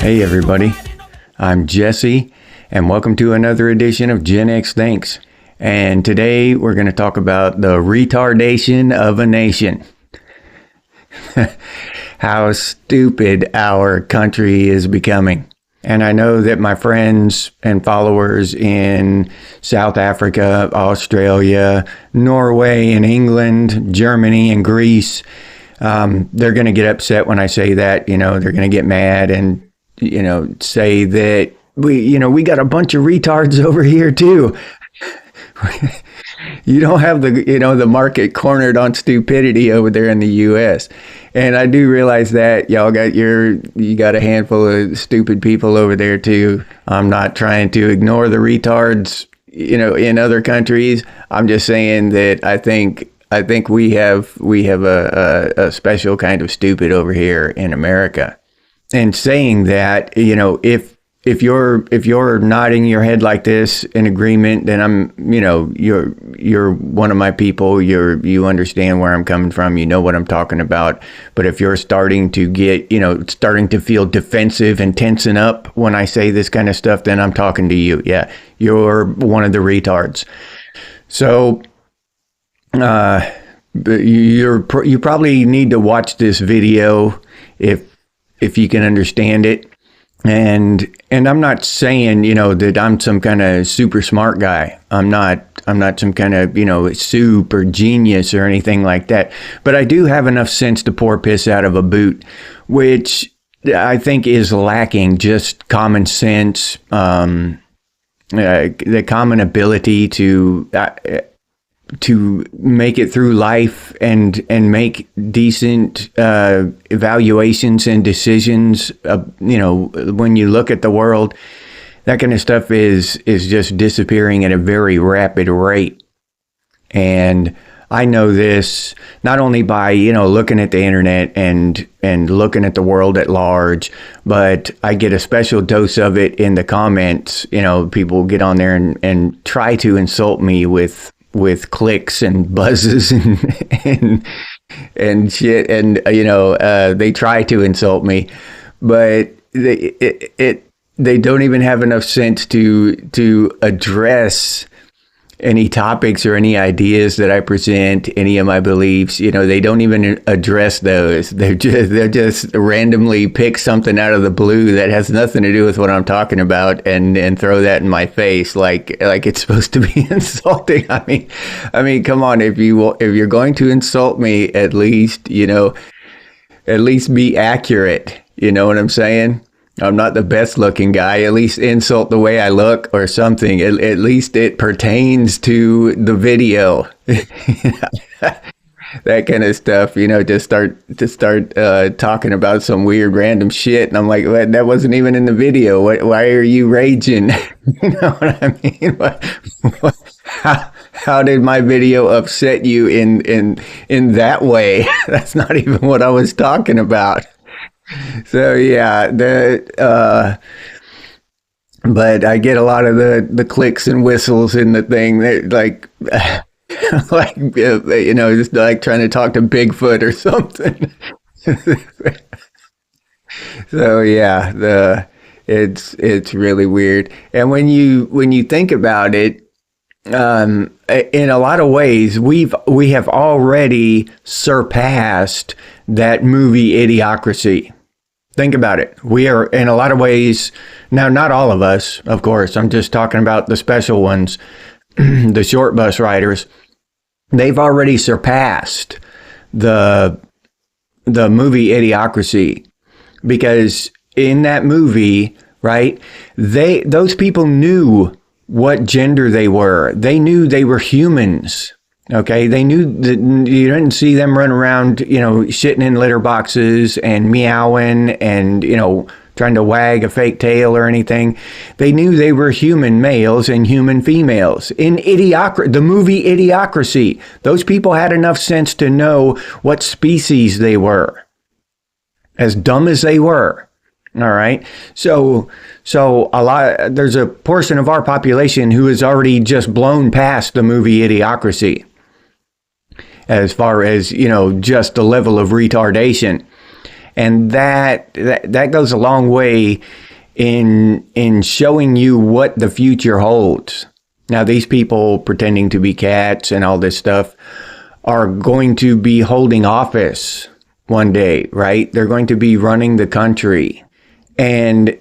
Hey everybody, I'm Jesse, and welcome to another edition of Gen X Thinks. And today we're going to talk about the retardation of a nation. How stupid our country is becoming. And I know that my friends and followers in South Africa, Australia, Norway, and England, Germany, and Greece, they're going to get upset when I say that. They're going to get mad and say that we got a bunch of retards over here too. You don't have the market cornered on stupidity over there in the U.S. And I do realize that you got a handful of stupid people over there too. I'm not trying to ignore the retards, in other countries. I'm just saying that I think we have a special kind of stupid over here in America. And saying that, if you're nodding your head like this in agreement, then you're one of my people. You understand where I'm coming from. You know what I'm talking about. But if you're starting to feel defensive and tensing up when I say this kind of stuff, then I'm talking to you. Yeah, you're one of the retards. So, you probably need to watch this video if you can understand it. And I'm not saying, that I'm some kind of super smart guy. I'm not some kind of, super genius or anything like that. But I do have enough sense to pour piss out of a boot, which I think is lacking. Just common sense, the common ability to make it through life and make decent evaluations and decisions. When you look at the world, that kind of stuff is just disappearing at a very rapid rate. And I know this not only by looking at the internet and looking at the world at large, but I get a special dose of it in the comments. People get on there and try to insult me with clicks and buzzes and shit, and they try to insult me, but they don't even have enough sense to address any topics or any ideas that I present, any of my beliefs. They don't even address those. They're just randomly pick something out of the blue that has nothing to do with what I'm talking about and throw that in my face like it's supposed to be insulting. I mean, come on, if you're going to insult me, at least be accurate. You know what I'm saying? I'm not the best looking guy. At least insult the way I look or something. At least it pertains to the video. That kind of stuff, to start talking about some weird random shit. And I'm like, what? That wasn't even in the video. Why are you raging? You know what I mean? How did my video upset you in that way? That's not even what I was talking about. So yeah, but I get a lot of the clicks and whistles in the thing that just like trying to talk to Bigfoot or something. So yeah, it's really weird. And when you think about it, in a lot of ways, we have already surpassed that movie Idiocracy. Think about it. We are, in a lot of ways, now not all of us, of course, I'm just talking about the special ones, the short bus riders. They've already surpassed the movie Idiocracy, because in that movie, right, those people knew what gender they were. They knew they were humans. Okay, they knew that you didn't see them run around, shitting in litter boxes and meowing and, trying to wag a fake tail or anything. They knew they were human males and human females. In the movie Idiocracy, those people had enough sense to know what species they were, as dumb as they were. All right. So there's a portion of our population who has already just blown past the movie Idiocracy, as far as, just the level of retardation. And that goes a long way in showing you what the future holds. Now, these people pretending to be cats and all this stuff are going to be holding office one day, right? They're going to be running the country. And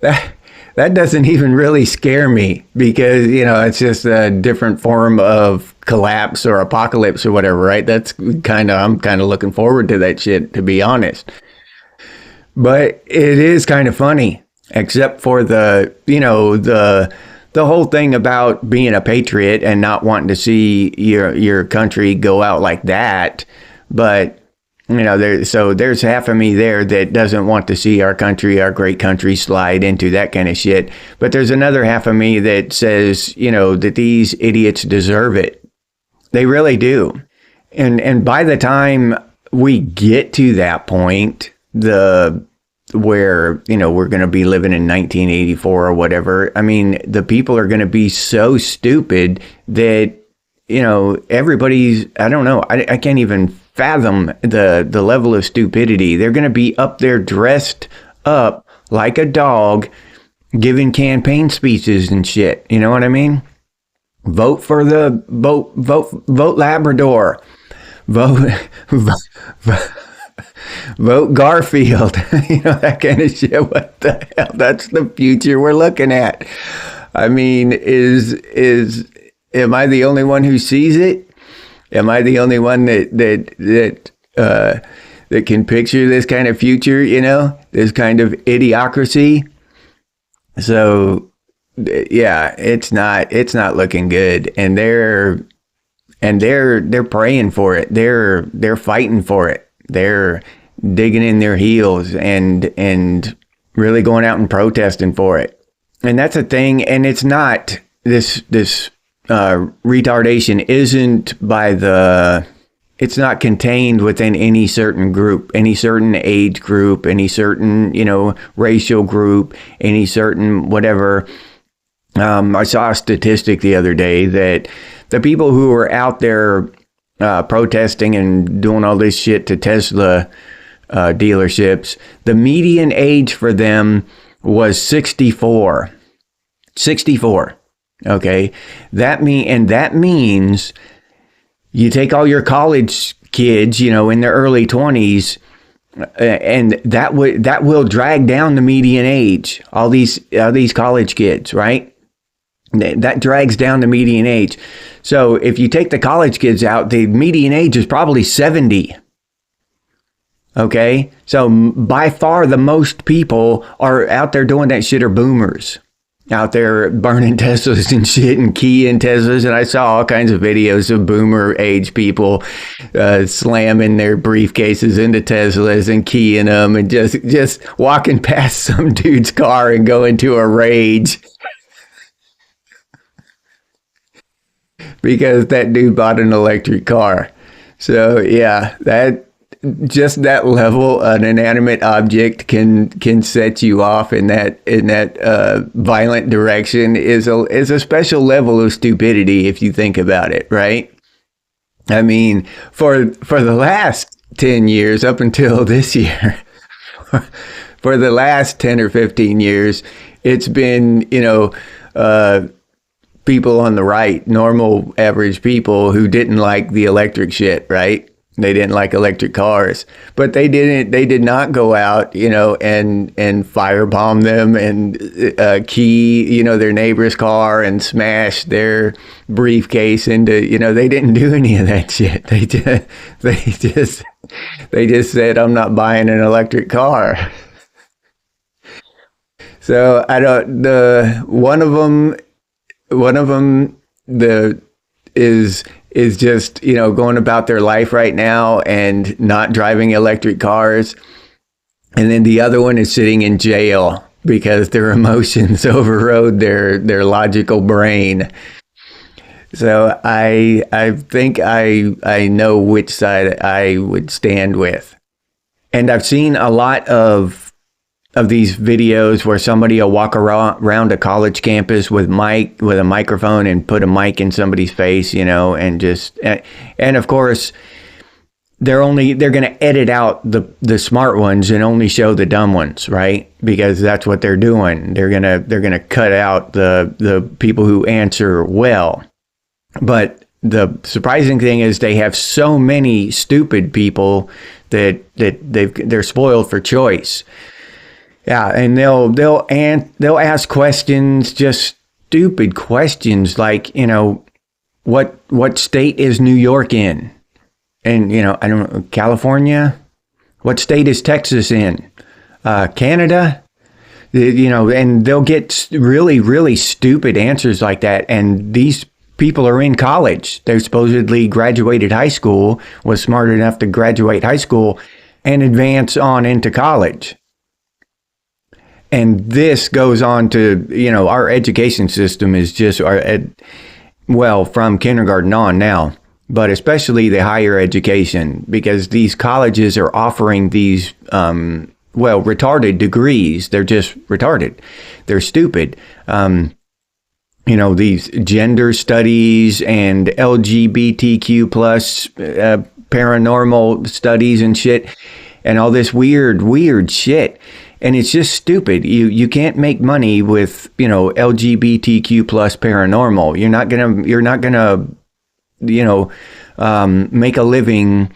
that doesn't even really scare me because, it's just a different form of collapse or apocalypse or whatever, right? I'm kind of looking forward to that shit, to be honest. But it is kind of funny, except for the whole thing about being a patriot and not wanting to see your country go out like that. But there's half of me there that doesn't want to see our country, our great country, slide into that kind of shit. But there's another half of me that says, that these idiots deserve it. They really do. And by the time we get to that point, where we're going to be living in 1984 or whatever, I mean, the people are going to be so stupid that everybody's, I don't know, I can't even fathom the level of stupidity. They're going to be up there dressed up like a dog, giving campaign speeches and shit. You know what I mean? Vote Labrador. Vote Garfield. That kind of shit. What the hell? That's the future we're looking at. I mean, am I the only one who sees it? Am I the only one that can picture this kind of future, this kind of idiocracy? So yeah, it's not looking good. And they're praying for it. They're fighting for it. They're digging in their heels and really going out and protesting for it. And that's a thing. And it's not this retardation isn't it's not contained within any certain group, any certain age group, any certain, racial group, any certain whatever. I saw a statistic the other day that the people who were out there protesting and doing all this shit to Tesla dealerships, the median age for them was 64. 64. Okay. That means you take all your college kids, in their early 20s, and that will drag down the median age. All these college kids, right? That drags down the median age. So if you take the college kids out, the median age is probably 70. Okay? So by far the most people are out there doing that shit are boomers. Out there burning Teslas and shit and keying Teslas. And I saw all kinds of videos of boomer age people slamming their briefcases into Teslas and keying them and just walking past some dude's car and going into a rage. Because that dude bought an electric car. So yeah, that level, an inanimate object can set you off in that violent direction is a special level of stupidity if you think about it, right? I mean, for the last 10 years up until this year, for the last 10 or 15 years, it's been, people on the right, normal average people who didn't like the electric shit, right? They didn't like electric cars, but they did not go out, and firebomb them and key, their neighbor's car and smash their briefcase into, they didn't do any of that shit. They just said, I'm not buying an electric car. So one of them is just, going about their life right now and not driving electric cars. And then the other one is sitting in jail because their emotions overrode their logical brain. So I think I know which side I would stand with. And I've seen a lot of these videos where somebody will walk around a college campus with a microphone and put a mic in somebody's face, and of course they're going to edit out the smart ones and only show the dumb ones, right? Because that's what they're doing. They're going to cut out the people who answer well. But the surprising thing is they have so many stupid people that they're spoiled for choice. Yeah, and they'll ask questions, just stupid questions like, what state is New York in? And, I don't know, California? What state is Texas in? Canada? And they'll get really, really stupid answers like that. And these people are in college. They supposedly graduated high school, was smart enough to graduate high school and advance on into college. And this goes on to, our education system is just, from kindergarten on now, but especially the higher education, because these colleges are offering these, retarded degrees. They're just retarded. They're stupid. These gender studies and LGBTQ plus paranormal studies and shit, and all this weird shit. And it's just stupid. You can't make money with, LGBTQ plus paranormal. You're not gonna make a living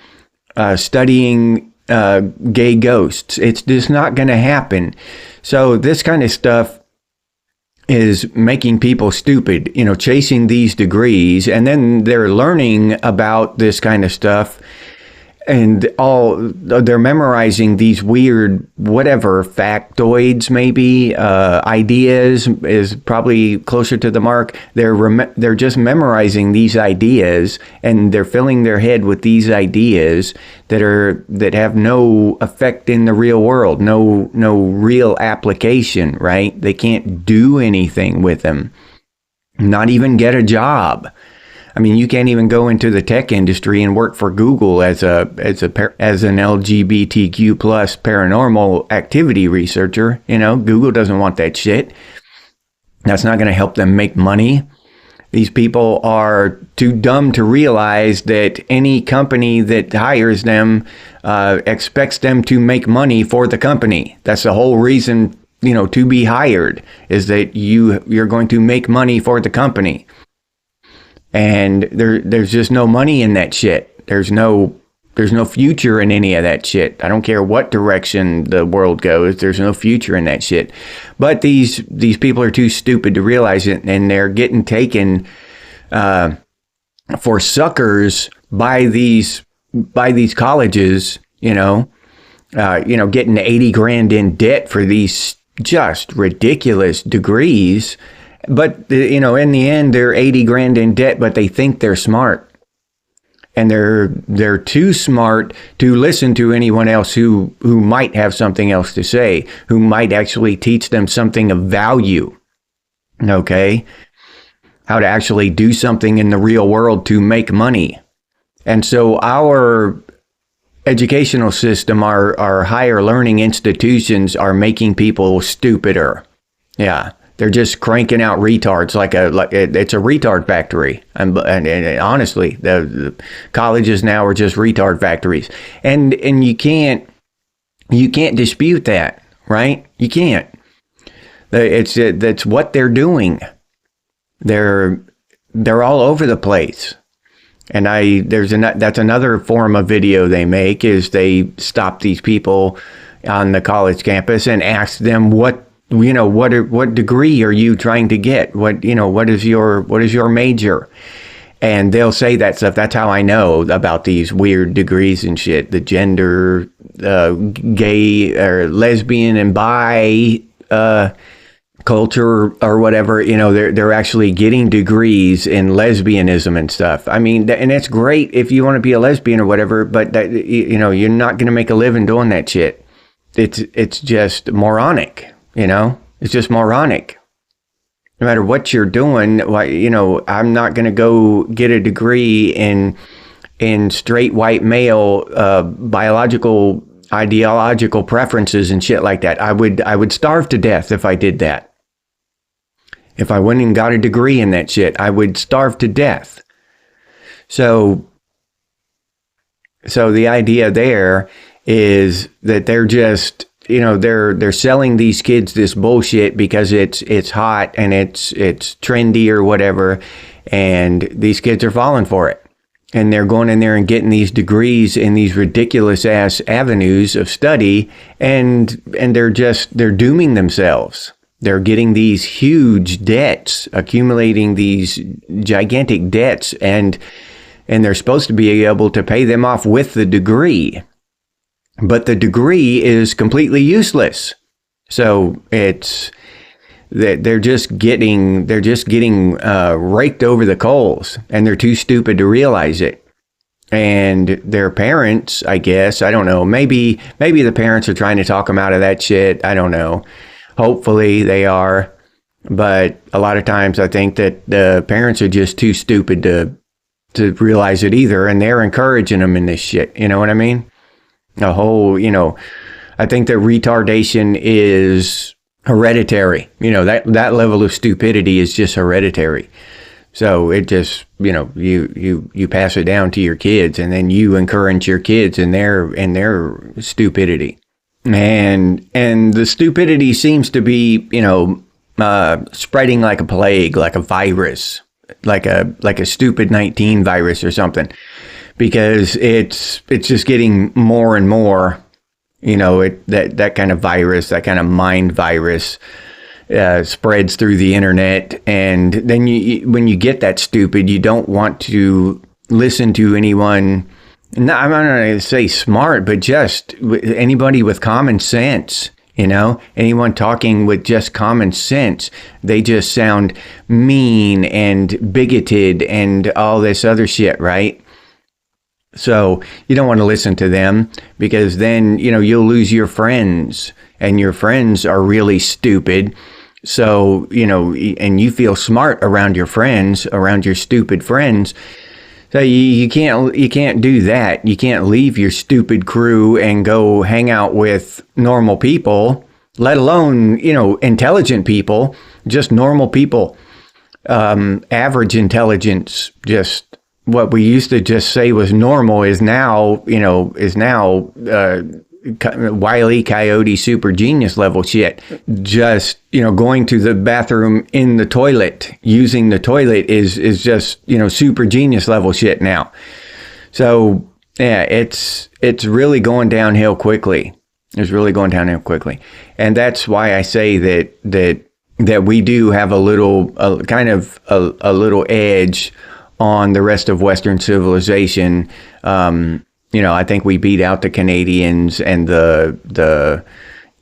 studying gay ghosts. It's just not gonna happen. So this kind of stuff is making people stupid, chasing these degrees, and then they're learning about this kind of stuff. And they're memorizing these weird, whatever, factoids, maybe, ideas is probably closer to the mark. They're just memorizing these ideas, and they're filling their head with these ideas that have no effect in the real world, no real application, right? They can't do anything with them, not even get a job. I mean, you can't even go into the tech industry and work for Google as an LGBTQ plus paranormal activity researcher. Google doesn't want that shit. That's not going to help them make money. These people are too dumb to realize that any company that hires them expects them to make money for the company. That's the whole reason, to be hired, is that you're going to make money for the company. And there's just no money in that shit. There's no future in any of that shit. I don't care what direction the world goes. There's no future in that shit. But these people are too stupid to realize it, and they're getting taken for suckers by these colleges. Getting $80,000 in debt for these just ridiculous degrees. But, in the end, they're $80,000 in debt, but they think they're smart. And they're too smart to listen to anyone else who might have something else to say, who might actually teach them something of value. Okay? How to actually do something in the real world to make money. And so our educational system, our higher learning institutions are making people stupider. Yeah. They're just cranking out retards like it's a retard factory. And honestly, the colleges now are just retard factories. And you can't dispute that, right? You can't. That's what they're doing. They're all over the place. And that's another form of video they make, is they stop these people on the college campus and ask them what degree are you trying to get? What is your major? And they'll say that stuff. That's how I know about these weird degrees and shit. The gender, gay or lesbian and bi culture or whatever. They're actually getting degrees in lesbianism and stuff. I mean, and it's great if you want to be a lesbian or whatever, but you're not going to make a living doing that shit. It's just moronic. It's just moronic. No matter what you're doing, I'm not going to go get a degree in straight white male biological ideological preferences and shit like that. I would starve to death if I did that. If I went and got a degree in that shit, I would starve to death. So So the idea there is that they're just, they're selling these kids this bullshit because it's hot and it's trendy or whatever, and these kids are falling for it. And they're going in there and getting these degrees in these ridiculous ass avenues of study, and they're dooming themselves. They're getting these huge debts, accumulating these gigantic debts, and they're supposed to be able to pay them off with the degree. But the degree is completely useless. So it's that they're just getting raked over the coals, and they're too stupid to realize it. And their parents, I guess, I don't know, maybe the parents are trying to talk them out of that shit. I don't know. Hopefully they are. But a lot of times I think that the parents are just too stupid to realize it either, and they're encouraging them in this shit. You know what I mean? I think that retardation is hereditary. That level of stupidity is just hereditary. So it just, you pass it down to your kids, and then you encourage your kids in their stupidity. And the stupidity seems to be, spreading like a plague, like a virus, like a stupid 19 virus or something, because it's just getting more and more, that kind of virus, that kind of mind virus spreads through the internet. And then when you get that stupid, you don't want to listen to anyone. No, I'm not going to say smart, but just anybody with common sense. Anyone talking with just common sense, they just sound mean and bigoted and all this other shit, right? So you don't want to listen to them, because then, you'll lose your friends, and your friends are really stupid. So, and you feel smart around your friends, around your stupid friends. So you can't do that. You can't leave your stupid crew and go hang out with normal people, let alone, intelligent people, just normal people. Average intelligence, just what we used to just say was normal is now Wile E. Coyote super genius level shit. Just, going to the bathroom in the toilet, using the toilet is just, super genius level shit now. So yeah, it's really going downhill quickly. It's really going downhill quickly. And that's why I say that we do have a little edge on the rest of Western civilization. I think we beat out the Canadians and the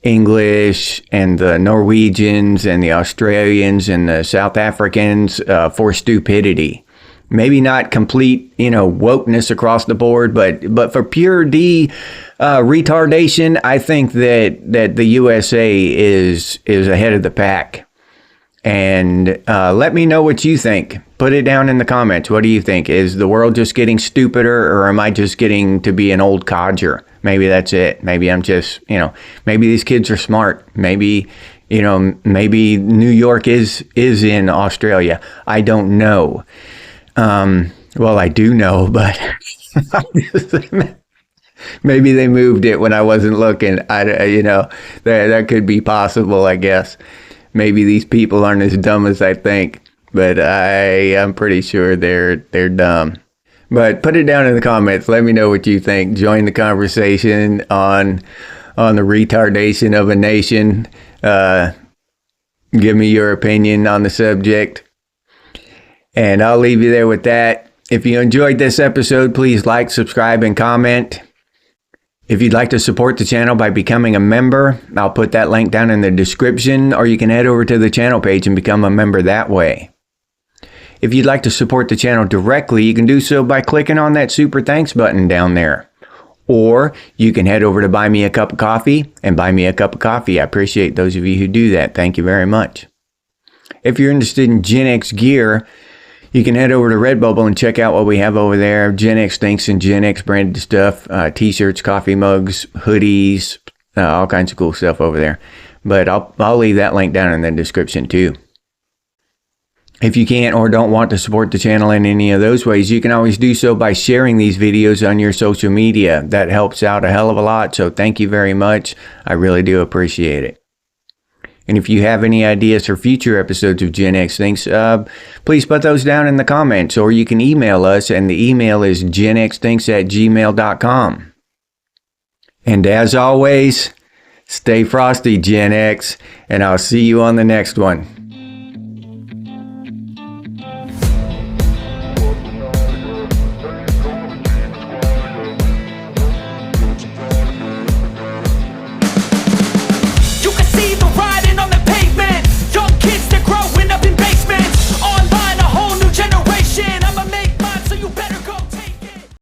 English and the Norwegians and the Australians and the South Africans for stupidity. Maybe not complete, wokeness across the board, but for pure retardation, I think that the USA is ahead of the pack. And let me know what you think. Put it down in the comments. What do you think? Is the world just getting stupider, or am I just getting to be an old codger? Maybe that's it. Maybe I'm just, maybe these kids are smart. Maybe, maybe New York is in Australia. I don't know. Well, I do know, but maybe they moved it when I wasn't looking. That could be possible, I guess. Maybe these people aren't as dumb as I think, but I'm pretty sure they're dumb. But put it down in the comments. Let me know what you think. Join the conversation on the retardation of a nation. Give me your opinion on the subject. And I'll leave you there with that. If you enjoyed this episode, please like, subscribe, and comment. If you'd like to support the channel by becoming a member, I'll put that link down in the description, or you can head over to the channel page and become a member that way. If you'd like to support the channel directly, you can do so by clicking on that super thanks button down there. Or you can head over to Buy Me a Cup of Coffee and buy me a cup of coffee. I appreciate those of you who do that. Thank you very much. If you're interested in Gen X gear, you can head over to Redbubble and check out what we have over there. Gen X Thinks and Gen X branded stuff, t-shirts, coffee mugs, hoodies, all kinds of cool stuff over there. But I'll leave that link down in the description too. If you can't or don't want to support the channel in any of those ways, you can always do so by sharing these videos on your social media. That helps out a hell of a lot, so thank you very much. I really do appreciate it. And if you have any ideas for future episodes of Gen X Thinks, please put those down in the comments, or you can email us, and the email is genxthinks@gmail.com. And as always, stay frosty, Gen X, and I'll see you on the next one.